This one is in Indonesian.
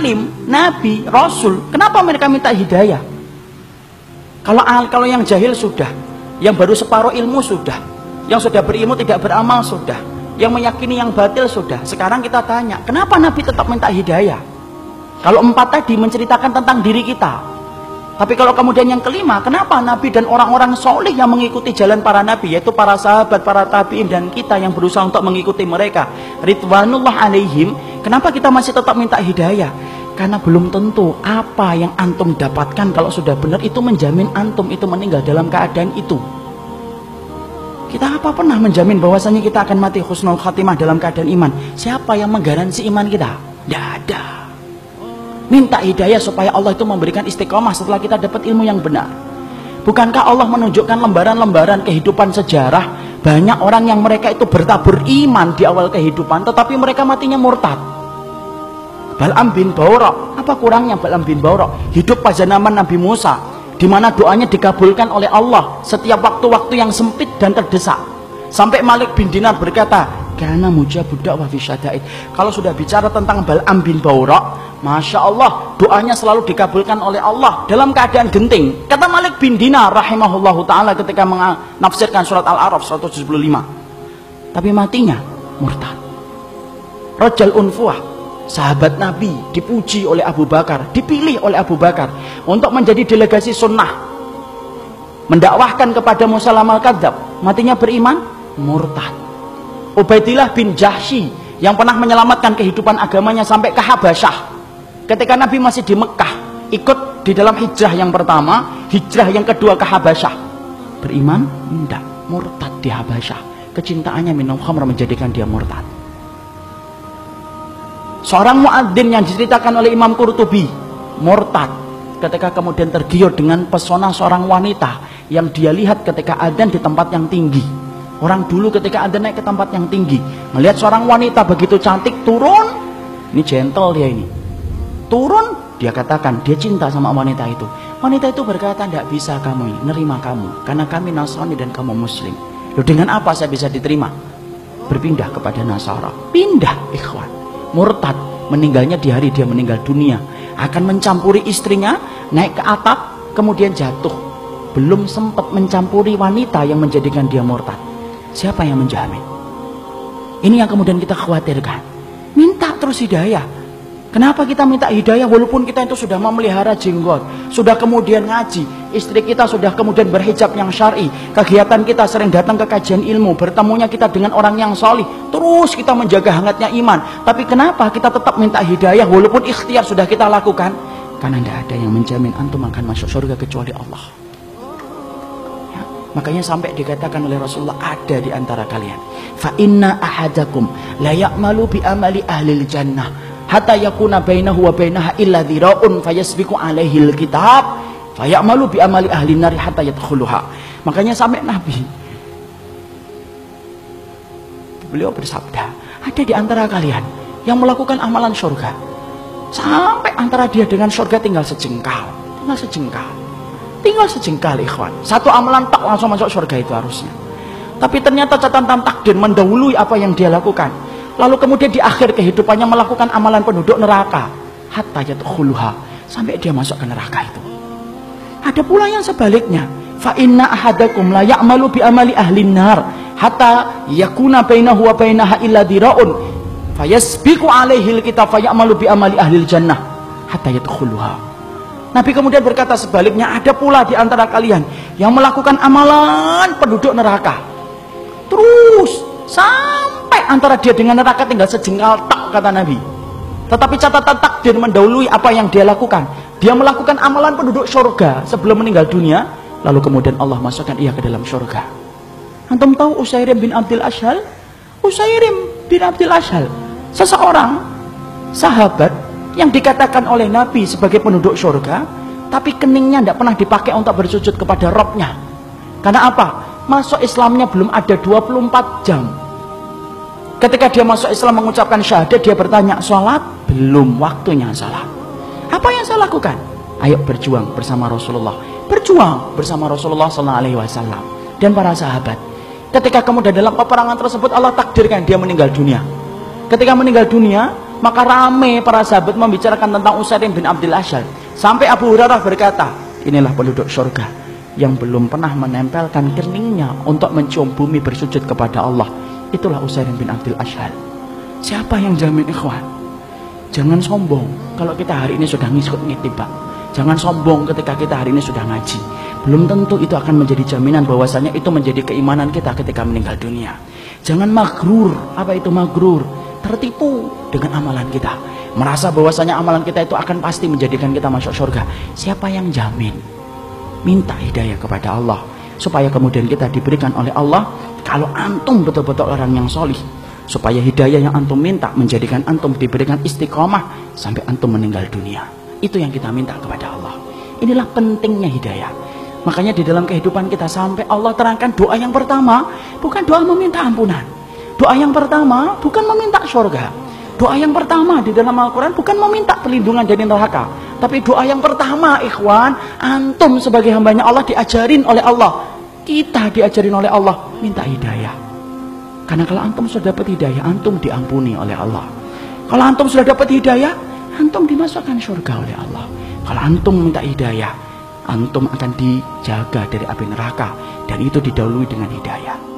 alim, nabi, rasul, kenapa mereka minta hidayah? Kalau yang jahil sudah, yang baru separuh ilmu sudah, yang sudah berilmu tidak beramal sudah, yang meyakini yang batil sudah. Sekarang kita tanya, kenapa Nabi tetap minta hidayah? Kalau 4 tadi menceritakan tentang diri kita. Tapi kalau kemudian yang kelima, kenapa Nabi dan orang-orang soleh yang mengikuti jalan para Nabi, yaitu para sahabat, para tabi'in, dan kita yang berusaha untuk mengikuti mereka, ridwanullah alaihim, kenapa kita masih tetap minta hidayah? Karena belum tentu apa yang antum dapatkan kalau sudah benar itu menjamin antum itu meninggal dalam keadaan itu. Kita apa pernah menjamin bahwasanya kita akan mati husnul khatimah dalam keadaan iman? Siapa yang menggaransi iman kita? Tidak ada. Minta hidayah supaya Allah itu memberikan istiqomah setelah kita dapat ilmu yang benar. Bukankah Allah menunjukkan lembaran-lembaran kehidupan sejarah, banyak orang yang mereka itu bertabur iman di awal kehidupan, tetapi mereka matinya murtad. Bal'am bin Ba'urah, apa kurangnya Bal'am bin Ba'urah? Hidup pada zaman Nabi Musa, di mana doanya dikabulkan oleh Allah setiap waktu-waktu yang sempit dan terdesak. Sampai Malik bin Dinar berkata, karena mujabud da'wah fi syada'id. Kalau sudah bicara tentang Bal'am bin Ba'urah, Masya Allah, doanya selalu dikabulkan oleh Allah dalam keadaan genting. Kata Malik bin Dinar rahimahullahu ta'ala ketika menafsirkan surat Al-A'raf 175. Tapi matinya murtad. Rajal Unfuah, sahabat Nabi, dipuji oleh Abu Bakar, dipilih oleh Abu Bakar untuk menjadi delegasi sunnah, mendakwahkan kepada Musailamatul Kadzdzab. Matinya beriman, murtad. Ubaidillah bin Jahsy yang pernah menyelamatkan kehidupan agamanya sampai ke Habasyah. Ketika Nabi masih di Mekah, ikut di dalam hijrah yang pertama, hijrah yang kedua ke Habasyah. Beriman? Tidak, murtad di Habasyah. Kecintaannya minum khamr menjadikan dia murtad. Seorang muadzin yang diceritakan oleh Imam Qurtubi, murtad ketika kemudian tergiur dengan pesona seorang wanita yang dia lihat ketika adzan di tempat yang tinggi. Orang dulu ketika adzan naik ke tempat yang tinggi, melihat seorang wanita begitu cantik turun, ini gentle dia ini. Turun, dia katakan dia cinta sama wanita itu. Wanita itu berkata, tidak bisa kamu ini, nerima kamu, karena kami Nasrani dan kamu Muslim. Loh, dengan apa saya bisa diterima? Berpindah kepada Nasara. Pindah, ikhwan. Murtad, meninggalnya di hari dia meninggal dunia. Akan mencampuri istrinya, naik ke atap, kemudian jatuh. Belum sempat mencampuri wanita yang menjadikan dia murtad. Siapa yang menjamin? Ini yang kemudian kita khawatirkan. Minta terus hidayah. Kenapa kita minta hidayah walaupun kita itu sudah memelihara jenggot, sudah kemudian ngaji, istri kita sudah kemudian berhijab yang syar'i, kegiatan kita sering datang ke kajian ilmu, bertemunya kita dengan orang yang solih, terus kita menjaga hangatnya iman. Tapi kenapa kita tetap minta hidayah walaupun ikhtiar sudah kita lakukan? Karena tidak ada yang menjamin antum akan masuk surga kecuali Allah. Ya, makanya sampai dikatakan oleh Rasulullah, ada di antara kalian, fa inna ahadakum la ya'malu bi amali ahlil jannah hatta yakuna bainahu wa bainaha illa dhira'un fayasbiqu alaihi alkitab fayamalu bi amali ahli nari hatta yadkhuluha. Makanya sampai Nabi beliau bersabda, ada di antara kalian yang melakukan amalan surga sampai antara dia dengan surga tinggal sejengkal, tinggal sejengkal ikhwan. Satu amalan tak langsung masuk surga itu harusnya. Tapi ternyata catatan takdir mendahului apa yang dia lakukan. Lalu kemudian di akhir kehidupannya melakukan amalan penduduk neraka hatta yadkhuluha, sampai dia masuk ke neraka itu. Ada pula yang sebaliknya, fa inna ahadakum la ya'malu bi amali ahli nar hatta yakuna bainahu wa bainaha illa dira'un fayasbiqu alaihi alkitab fayamalu bi amali ahli jannah hatta yadkhuluha. Nabi kemudian berkata sebaliknya, ada pula di antara kalian yang melakukan amalan penduduk neraka terus sampai antara dia dengan neraka tinggal sejengkal tak, kata Nabi. Tetapi catatan takdir mendahului apa yang dia lakukan. Dia melakukan amalan penduduk surga sebelum meninggal dunia, lalu kemudian Allah masukkan ia ke dalam surga. Antum tahu Usairim bin Abdul Ashhal? Usairim bin Abdul Ashhal, seseorang sahabat yang dikatakan oleh Nabi sebagai penduduk surga, tapi keningnya tidak pernah dipakai untuk bersujud kepada Robnya. Karena apa? Masuk Islamnya belum ada 24 jam. Ketika dia masuk Islam mengucapkan syahadat, dia bertanya, sholat? Belum waktunya sholat. Apa yang saya lakukan? Ayo berjuang bersama Rasulullah. Berjuang bersama Rasulullah SAW dan para sahabat. Ketika kemudian dalam peperangan tersebut Allah takdirkan dia meninggal dunia. Ketika meninggal dunia, Maka rame para sahabat membicarakan tentang Usairim bin Abdul Asyhal. Sampai Abu Hurairah berkata, inilah penduduk surga yang belum pernah menempelkan keningnya untuk mencium bumi bersujud kepada Allah. Itulah Usairim bin Abdul Asyhal. Siapa yang jamin, ikhwan? Jangan sombong kalau kita hari ini sudah ngikut-ngitip, Pak. Jangan sombong ketika kita hari ini sudah ngaji. Belum tentu itu akan menjadi jaminan bahwasanya itu menjadi keimanan kita ketika meninggal dunia. Jangan magrur. Apa itu magrur? Tertipu dengan amalan kita, merasa bahwasanya amalan kita itu akan pasti menjadikan kita masuk surga. Siapa yang jamin? Minta hidayah kepada Allah supaya kemudian kita diberikan oleh Allah. Kalau antum betul-betul orang yang solih, supaya hidayah yang antum minta menjadikan antum diberikan istiqomah sampai antum meninggal dunia. Itu yang kita minta kepada Allah. Inilah pentingnya hidayah. Makanya di dalam kehidupan kita sampai Allah terangkan doa yang pertama bukan doa meminta ampunan. Doa yang pertama bukan meminta surga. Doa yang pertama di dalam Al-Quran bukan meminta perlindungan dari neraka. Tapi doa yang pertama, ikhwan, antum sebagai hambanya Allah diajarin oleh Allah. Kita diajarin oleh Allah minta hidayah. Karena kalau antum sudah dapat hidayah, antum diampuni oleh Allah. Kalau antum sudah dapat hidayah, antum dimasukkan surga oleh Allah. Kalau antum minta hidayah, antum akan dijaga dari api neraka. Dan itu didahului dengan hidayah.